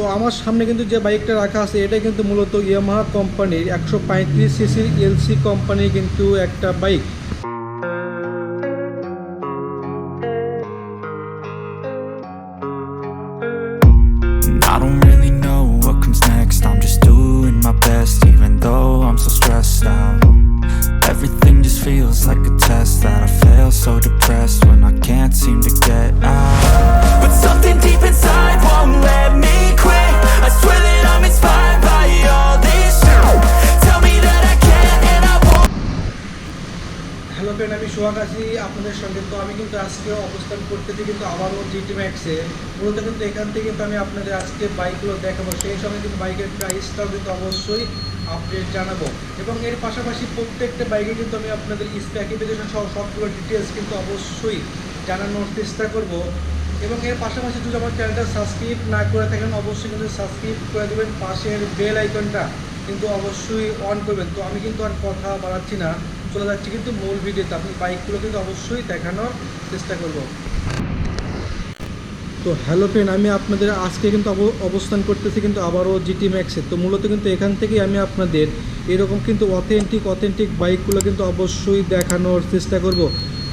তো আমার সামনে কিন্তু যে বাইকটা রাখা আছে এটা কিন্তু মূলত ইয়ামাহা কোম্পানির 135 সিসির এলসি কোম্পানির কিন্তু একটা bike. I don't really know what comes next. I'm just doing my best, even though I'm so stressed out. Everything just feels like a test that I fail, so depressed when I can't seem to get out. But something deep inside won't let me quit. I swear that I'm inspired by all this shit. Tell me that I can and I won't. Hello friend, আমি সোহাগ আছি আপনাদের সঙ্গে। তো আমি কিন্তু আজকে অবস্থান করতেছি কিন্তু আবারও জিটি ম্যাক্সে। মূলত কিন্তু এখান থেকে কিন্তু আমি আপনাদের আজকে বাইকগুলো দেখাবো, সেই সঙ্গে কিন্তু বাইকের প্রাইসটাও কিন্তু অবশ্যই আপডেট জানাবো। এবং এর পাশাপাশি প্রত্যেকটা বাইকে কিন্তু আমি আপনাদের স্পেসিফিকেশন সহ সবগুলো ডিটেলস কিন্তু অবশ্যই জানানোর চেষ্টা করব। এবং এর পাশাপাশি যদি আমার চ্যানেলটা সাবস্ক্রাইব না করে থাকেন অবশ্যই কিন্তু সাবস্ক্রাইব করে দেবেন, পাশের বেল আইকনটা কিন্তু অবশ্যই অন করবেন। তো আমি কিন্তু আর কথা বাড়াচ্ছি না, চলে যাচ্ছি কিন্তু মূল ভিডিওতে। আপনি বাইকগুলো কিন্তু অবশ্যই দেখানোর চেষ্টা করব। তো হ্যালো ফ্রেন্ড, আমি আপনাদের আজকে কিন্তু অবস্থান করতেছি কিন্তু আবারও জিটি ম্যাক্সে। তো মূলত কিন্তু এখান থেকেই আমি আপনাদের এরকম কিন্তু অথেন্টিক বাইকগুলো কিন্তু অবশ্যই দেখানোর চেষ্টা করব।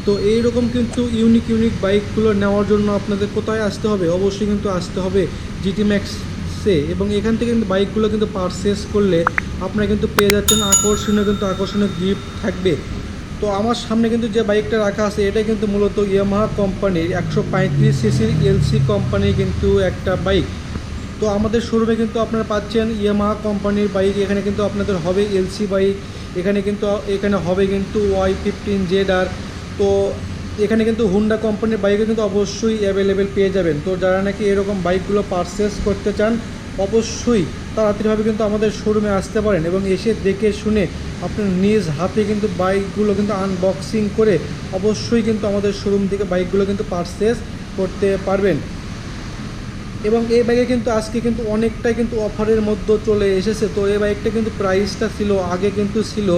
তো এইরকম কিন্তু ইউনিক বাইকগুলো নেওয়ার জন্য আপনাদের কোথায় আসতে হবে? অবশ্যই কিন্তু আসতে হবে জিটি ম্যাক্সে। এবং এখান থেকে কিন্তু বাইকগুলো কিন্তু পারচেস করলে আপনারা কিন্তু পেয়ে যাচ্ছেন আকর্ষণীয় গিফট থাকবে। তো আমার সামনে কিন্তু যে বাইকটা রাখা আছে এটা কিন্তু মূলত ইয়ামাহা কোম্পানির 135 সিসির এলসি কোম্পানির কিন্তু একটা বাইক। তো আমাদের শোরুমে কিন্তু আপনারা পাচ্ছেন ইয়ামাহা কোম্পানির বাইক। এখানে কিন্তু আপনাদের হবে এলসি বাইক, এখানে হবে কিন্তু Y15ZR। তো এখানে কিন্তু হুন্ডা কোম্পানির বাইকে কিন্তু অবশ্যই অ্যাভেলেবেল পেয়ে যাবেন। তো যারা নাকি এরকম বাইকগুলো পারচেস করতে চান অবশ্যই তাড়াতাড়িভাবে কিন্তু আমাদের শোরুমে আসতে পারেন এবং এসে দেখে শুনে আপনার নিজ হাতে কিন্তু বাইকগুলো কিন্তু আনবক্সিং করে অবশ্যই কিন্তু আমাদের শোরুম থেকে বাইকগুলো কিন্তু পারচেস করতে পারবেন। এবং এই বাইকে কিন্তু আজকে কিন্তু অনেকটাই কিন্তু অফারের মধ্যে চলে এসেছে। তো এই বাইকটা কিন্তু প্রাইসটা ছিল আগে কিন্তু ছিল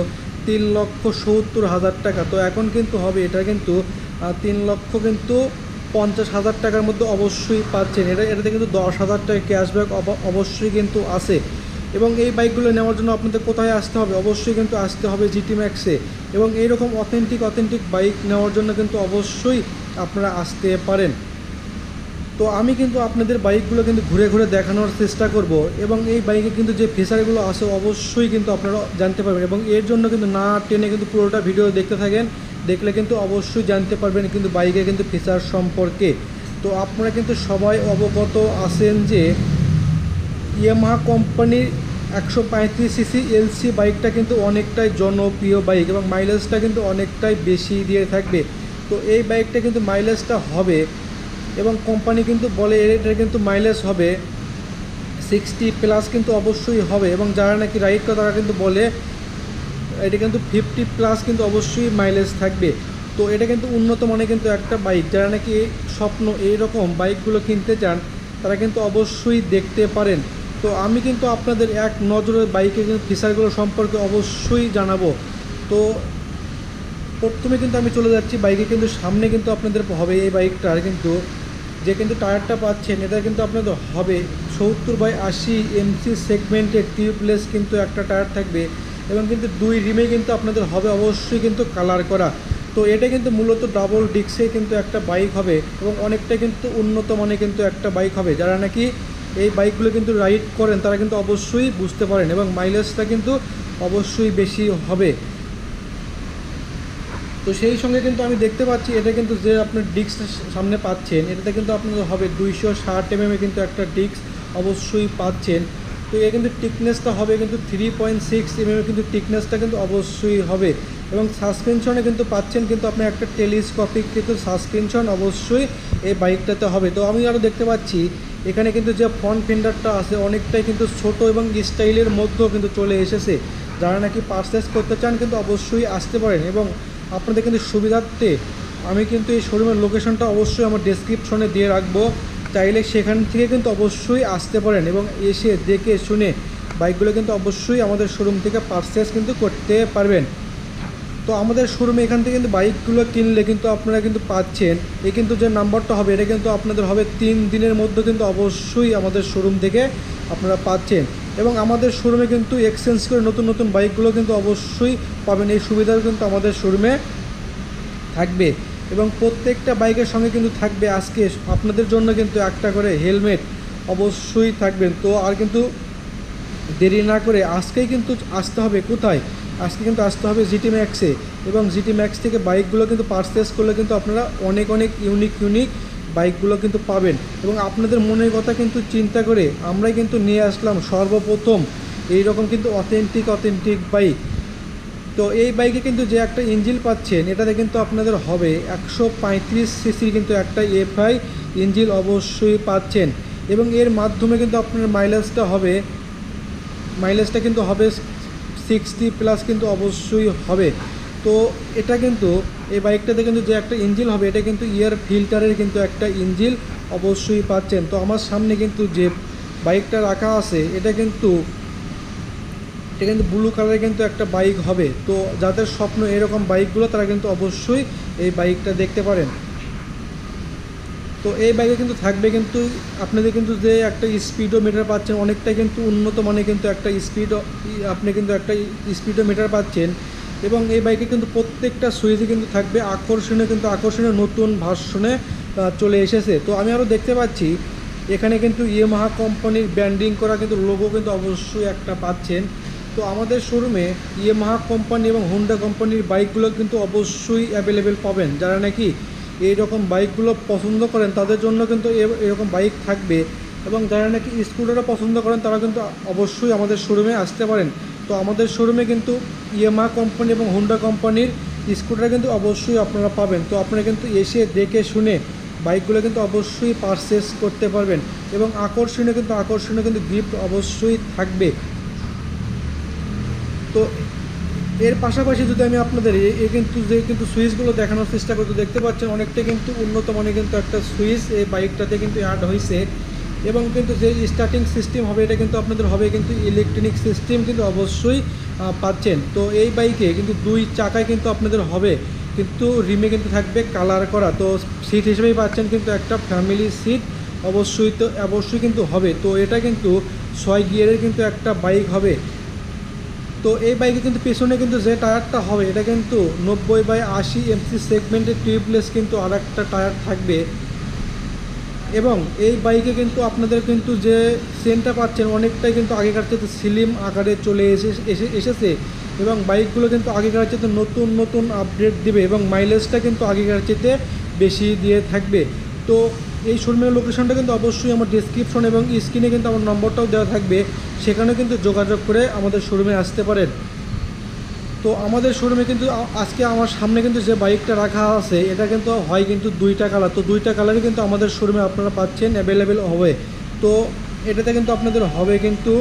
3,70,000 টাকা। তো এখন কিন্তু হবে এটা কিন্তু 3,50,000 টাকার মধ্যে অবশ্যই পাচ্ছেন। এটাতে কিন্তু 10,000 টাকা ক্যাশব্যাক অবশ্যই কিন্তু আছে। এবং এই বাইকগুলো নেওয়ার জন্য আপনাদের কোথায় আসতে হবে? অবশ্যই কিন্তু আসতে হবে জিটি ম্যাক্সে। এবং এইরকম অথেন্টিক বাইক নেওয়ার জন্য কিন্তু অবশ্যই আপনারা আসতে পারেন। তো আমি কিন্তু আপনাদের বাইকগুলো কিন্তু ঘুরে দেখানোর চেষ্টা করব। এবং এই বাইকে কিন্তু যে ফিচারগুলো আছে অবশ্যই কিন্তু আপনারা জানতে পারবেন। এবং এর জন্য কিন্তু না টেনে কিন্তু পুরোটা ভিডিও দেখতে থাকেন, দেখলে কিন্তু অবশ্যই জানতে পারবেন কিন্তু বাইকের কিন্তু ফিচার সম্পর্কে। তো আপনারা কিন্তু সবাই অবগত আছেন যে ইয়ামাহা কোম্পানির 135 সিসি এলসি বাইকটা কিন্তু অনেকটাই জনপ্রিয় বাইক এবং মাইলেজটা কিন্তু অনেকটাই বেশি দিয়ে থাকবে। তো এই বাইকটা কিন্তু মাইলেজটা হবে এবং কোম্পানি কিন্তু বলে এটার কিন্তু মাইলেজ হবে 60+ কিন্তু অবশ্যই হবে। এবং যারা নাকি রাইড করে তারা কিন্তু বলে এটা কিন্তু 50+ কিন্তু অবশ্যই মাইলেজ থাকবে। তো এটা কিন্তু উন্নত মানের কিন্তু একটা বাইক। যারা নাকি স্বপ্ন এইরকম বাইকগুলো কিনতে চান তারা কিন্তু অবশ্যই দেখতে পারেন। তো আমি কিন্তু আপনাদের এক নজরে বাইকের কিন্তু ফিচারগুলো সম্পর্কে অবশ্যই জানাবো। তো প্রথমে কিন্তু আমি চলে যাচ্ছি বাইকে কিন্তু সামনে কিন্তু আপনাদের হবে এই বাইকটার কিন্তু যে কিন্তু টায়ারটা পাচ্ছেন এটা কিন্তু আপনাদের হবে 70/80 এমসি সেগমেন্টের টিউবলেস কিন্তু একটা টায়ার থাকবে। এবং কিন্তু 2 রিমে কিন্তু আপনাদের হবে অবশ্যই কিন্তু কালার করা। তো এটা কিন্তু মূলত ডাবল ডিস্কে কিন্তু একটা বাইক হবে এবং অনেকটা কিন্তু উন্নত মানের কিন্তু একটা বাইক হবে। যারা নাকি এই বাইকগুলো কিন্তু রাইড করেন তারা কিন্তু অবশ্যই বুঝতে পারেন এবং মাইলেজটা কিন্তু অবশ্যই বেশি হবে। তো সেই সঙ্গে কিন্তু আমি দেখতে পাচ্ছি এটা কিন্তু যে আপনার ডিস্ক সামনে পাচ্ছেন এটাতে কিন্তু আপনাদের হবে 260 mm কিন্তু একটা ডিস্ক অবশ্যই পাচ্ছেন। তো এ কিন্তু টিকনেসটা হবে কিন্তু 3.6 mm কিন্তু টিকনেসটা কিন্তু অবশ্যই হবে। এবং সাসপেনশনে কিন্তু পাচ্ছেন কিন্তু আপনি একটা টেলিস্কোপিক কিন্তু সাসপেনশন অবশ্যই এই বাইকটাতে হবে। তো আমি আরও দেখতে পাচ্ছি এখানে কিন্তু যে ফ্রন্ট ফেন্ডারটা আছে অনেকটাই কিন্তু ছোট এবং স্টাইলের মধ্যেও কিন্তু চলে এসেছে। যারা নাকি পারচেস করতে চান কিন্তু অবশ্যই আসতে পারেন। এবং আপনাদের কিন্তু সুবিধার্থে আমি কিন্তু এই শোরুমের লোকেশনটা অবশ্যই আমার ডেসক্রিপশনে দিয়ে রাখবো, চাইলে সেখান থেকে কিন্তু অবশ্যই আসতে পারেন এবং এসে দেখে শুনে বাইকগুলো কিন্তু অবশ্যই আমাদের শোরুম থেকে পারচেস কিন্তু করতে পারবেন। তো তো আমাদের শোরুমে এখান থেকে কিন্তু বাইকগুলো কিনলে কিন্তু আপনারা কিন্তু পাচ্ছেন, এই কিন্তু যে নাম্বারটা হবে এটা কিন্তু আপনাদের হবে 3 দিনের মধ্যে কিন্তু অবশ্যই আমাদের শোরুম থেকে আপনারা পাচ্ছেন। এবং আমাদের শোরুমে কিন্তু এক্সচেঞ্জ করে নতুন নতুন বাইকগুলো কিন্তু অবশ্যই পাবেন, এই সুবিধাও কিন্তু আমাদের শোরুমে থাকবে। এবং প্রত্যেকটা বাইকের সঙ্গে কিন্তু থাকবে আজকে আপনাদের জন্য কিন্তু একটা করে হেলমেট অবশ্যই থাকবেন। তো আর কিন্তু দেরি না করে আজকেই কিন্তু আসতে হবে, কোথায় আজকে কিন্তু আসতে হবে জিটি ম্যাক্সে। এবং জিটি ম্যাক্স থেকে বাইকগুলো কিন্তু পারচেস করলে কিন্তু আপনারা অনেক অনেক ইউনিক বাইকগুলো কিন্তু পাবেন। এবং আপনাদের মনের কথা কিন্তু চিন্তা করে আমরাই কিন্তু নিয়ে আসলাম সর্বপ্রথম এই রকম কিন্তু অথেন্টিক বাইক। তো এই বাইকে কিন্তু যে একটা ইঞ্জিন পাচ্ছেন এটাতে কিন্তু আপনাদের হবে 135 সিসির কিন্তু একটা এফআই ইঞ্জিন অবশ্যই পাচ্ছেন। এবং এর মাধ্যমে কিন্তু আপনার মাইলেজটা কিন্তু হবে 60+ কিন্তু অবশ্যই হবে। তো এটা কিন্তু এই বাইকটাতে কিন্তু যে একটা ইঞ্জিন হবে এটা কিন্তু এয়ার ফিল্টারের কিন্তু একটা ইঞ্জিন অবশ্যই পাচ্ছেন। তো আমার সামনে কিন্তু যে বাইকটা রাখা আছে এটা কিন্তু ব্লু কালারের কিন্তু একটা বাইক হবে। তো যাদের স্বপ্ন এরকম বাইকগুলো তারা কিন্তু অবশ্যই এই বাইকটা দেখতে পারেন। তো এই বাইকে কিন্তু থাকবে কিন্তু আপনাদের কিন্তু যে একটা স্পিডোমিটার পাচ্ছেন, অনেকটাই কিন্তু উন্নত মানের কিন্তু একটা আপনি কিন্তু একটা স্পিডোমিটার পাচ্ছেন। এবং এই বাইকে কিন্তু প্রত্যেকটা সুইচে কিন্তু থাকবে আকর্ষণীয় নতুন ভার্সনে চলে এসেছে। তো আমি আরও দেখতে পাচ্ছি এখানে কিন্তু ইয়ামাহা কোম্পানির ব্র্যান্ডিং করা কিন্তু লোগো কিন্তু অবশ্যই একটা পাচ্ছেন। তো আমাদের শোরুমে ইয়ামাহা কোম্পানি এবং হোন্ডা কোম্পানির বাইকগুলো কিন্তু অবশ্যই অ্যাভেলেবেল পাবেন। যারা নাকি এই রকম বাইকগুলো পছন্দ করেন তাদের জন্য কিন্তু এরকম বাইক থাকবে। এবং যারা নাকি স্কুটারও পছন্দ করেন তারা কিন্তু অবশ্যই আমাদের শোরুমে আসতে পারেন। তো আমাদের শোরুমে কিন্তু ইয়ামাহা কোম্পানি এবং হোন্ডা কোম্পানির স্কুটার কিন্তু অবশ্যই আপনারা পাবেন। তো আপনারা কিন্তু এসে দেখে শুনে বাইকগুলো কিন্তু অবশ্যই পারচেস করতে পারবেন। এবং আকর্ষণীয় কিন্তু গিফট অবশ্যই থাকবে। তো এর পাশাপাশি যদি আমি আপনাদের কিন্তু সুইচগুলো দেখানোর চেষ্টা করতে দেখতে পাচ্ছেন অনেকটা কিন্তু উন্নত মানের কিন্তু একটা সুইচ এই বাইকটাতে কিন্তু অ্যাড হয়েছে। এবং কিন্তু যে স্টার্টিং সিস্টেম হবে এটা কিন্তু আপনাদের হবে কিন্তু ইলেকট্রনিক সিস্টেম কিন্তু অবশ্যই পাচ্ছেন। তো এই বাইকে কিন্তু 2 চাকায় কিন্তু আপনাদের হবে কিন্তু রিমে কিন্তু থাকবে কালার করা। তো সিট হিসেবেই পাচ্ছেন কিন্তু একটা ফ্যামিলি সিট অবশ্যই কিন্তু হবে। তো এটা কিন্তু 6 গিয়ারের কিন্তু একটা বাইক হবে। তো এই বাইকে কিন্তু পেছনে কিন্তু যে টায়ারটা হবে এটা কিন্তু 90/80 এমসি সেগমেন্টের টিউবলেস কিন্তু আর একটা টায়ার থাকবে। এবং এই বাইকে কিন্তু আপনাদের কিন্তু যে চেনটা পাচ্ছেন অনেকটাই কিন্তু আগেকার চেয়ে স্লিম আকারে চলে এসেছে। এবং বাইকগুলো কিন্তু আগেকার চেয়ে নতুন আপডেট দেবে এবং মাইলেজটা কিন্তু আগেকার চেয়ে বেশি দিয়ে থাকবে। তো এই শোরুমের লোকেশনটা কিন্তু অবশ্যই আমার ডেসক্রিপশন এবং স্ক্রিনে কিন্তু আমার নম্বরটাও দেওয়া থাকবে, সেখানে কিন্তু যোগাযোগ করে আমাদের শোরুমে আসতে পারেন। তো আমাদের শোরুমে কিন্তু আজকে আমার সামনে কিন্তু যে বাইকটা রাখা আছে এটা কিন্তু হয় কিন্তু 2টা কালার। তো 2টা কালারই কিন্তু আমাদের শোরুমে আপনারা পাচ্ছেন অ্যাভেলেবেল হবে। তো এটাতে কিন্তু আপনাদের হবে কিন্তু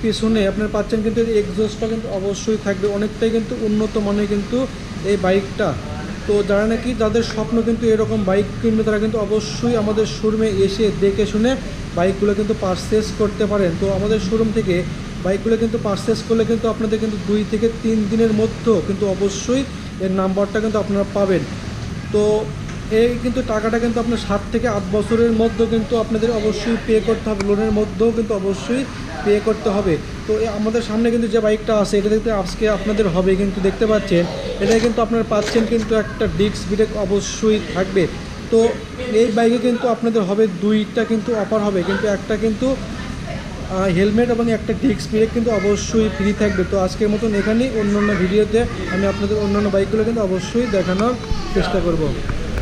পিছনে আপনারা পাচ্ছেন কিন্তু এক্সজস্টটা কিন্তু অবশ্যই থাকবে, অনেকটাই কিন্তু উন্নত মানের কিন্তু এই বাইকটা। তো যাদের স্বপ্ন কিন্তু এরকম বাইক কিনবে তারা কিন্তু অবশ্যই আমাদের শোরুমে এসে দেখে শুনে বাইকগুলো কিন্তু পারচেস করতে পারেন। তো আমাদের শোরুম থেকে বাইকগুলো কিন্তু পারচেস করলে কিন্তু আপনাদের কিন্তু 2 থেকে 3 দিনের মধ্যেও কিন্তু অবশ্যই এর নাম্বারটা কিন্তু আপনারা পাবেন। তো এই কিন্তু টাকাটা কিন্তু আপনার 7 থেকে 8 বছরের মধ্যে কিন্তু আপনাদের অবশ্যই পে করতে হবে, লোনের মধ্যেও কিন্তু অবশ্যই পে করতে হবে। তো আমাদের সামনে কিন্তু যে বাইকটা আছে এটা দেখতে আজকে আপনাদের হবে কিন্তু দেখতে পাচ্ছেন এটা কিন্তু আপনারা পাচ্ছেন কিন্তু একটা ডিস্ক ব্রেক অবশ্যই থাকবে। তো এই বাইকে কিন্তু আপনাদের হবে 2টা কিন্তু অফার হবে, কিন্তু একটা কিন্তু হেলমেট এবং একটা ডিস্ক ব্রেক কিন্তু অবশ্যই ফ্রি থাকবে। তো আজকের মতন এখানেই, অন্যান্য ভিডিওতে আমি আপনাদের অন্যান্য বাইকগুলো কিন্তু অবশ্যই দেখানোর চেষ্টা করব।